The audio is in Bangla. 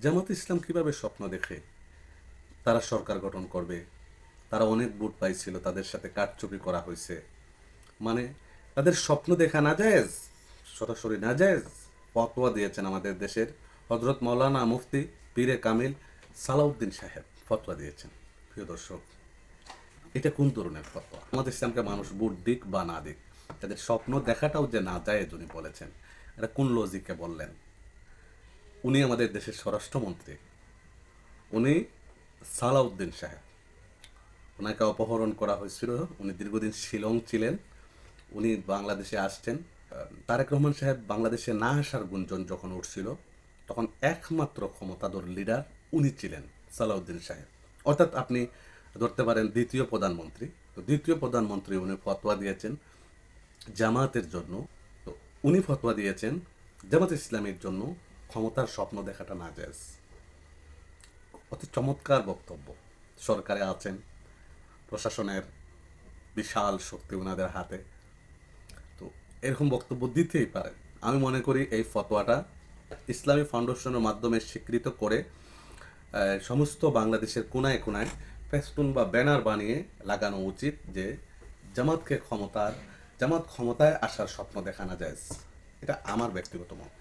জামাত ইসলাম কিভাবে স্বপ্ন দেখে তারা সরকার গঠন করবে? তারা অনেক ভোট পাইছিল, তাদের সাথে কারচুপি করা হয়েছে। মানে তাদের স্বপ্ন দেখা না জায়েজ, সরাসরি না জায়েজ ফতোয়া দিয়েছেন আমাদের দেশের হজরত মৌলানা মুফতি পীরে কামিল সালাউদ্দিন সাহেব ফতোয়া দিয়েছেন। প্রিয় দর্শক, এটা কোন ধরনের ফতোয়া? আমাদের ইসলামকে মানুষ ভোট দিক বা না দিক, তাদের স্বপ্ন দেখাটাও যে না জায়েজ উনি বলেছেন, এটা কোন লজিকে বললেন? উনি আমাদের দেশের স্বরাষ্ট্রমন্ত্রী, উনি সালাউদ্দিন সাহেব, ওনাকে অপহরণ করা হয়েছিল। উনি দীর্ঘদিন শিলং ছিলেন, উনি বাংলাদেশে আসছেন। তারেক রহমান সাহেব বাংলাদেশে না আসার গুঞ্জন যখন উঠছিল, তখন একমাত্র ক্ষমতাধর লিডার উনি ছিলেন, সালাউদ্দিন সাহেব। অর্থাৎ আপনি ধরতে পারেন দ্বিতীয় প্রধানমন্ত্রী। তো দ্বিতীয় প্রধানমন্ত্রী উনি ফতোয়া দিয়েছেন জামাতের জন্য। তো উনি ফতোয়া দিয়েছেন জামাত ইসলামের জন্য ক্ষমতার স্বপ্ন দেখাটা না জায়েজ। অতি চমৎকার বক্তব্য। সরকারে আছেন, প্রশাসনের বিশাল শক্তি ওনাদের হাতে, তো এরকম বক্তব্য দিতেই পারেন। আমি মনে করি এই ফতোয়াটা ইসলামী ফাউন্ডেশনের মাধ্যমে স্বীকৃত করে সমস্ত বাংলাদেশের কোনায় কোনায় ফেস্টুন বা ব্যানার বানিয়ে লাগানো উচিত যে জামাত ক্ষমতায় আসার স্বপ্ন দেখানো যায়। এটা আমার ব্যক্তিগত মত।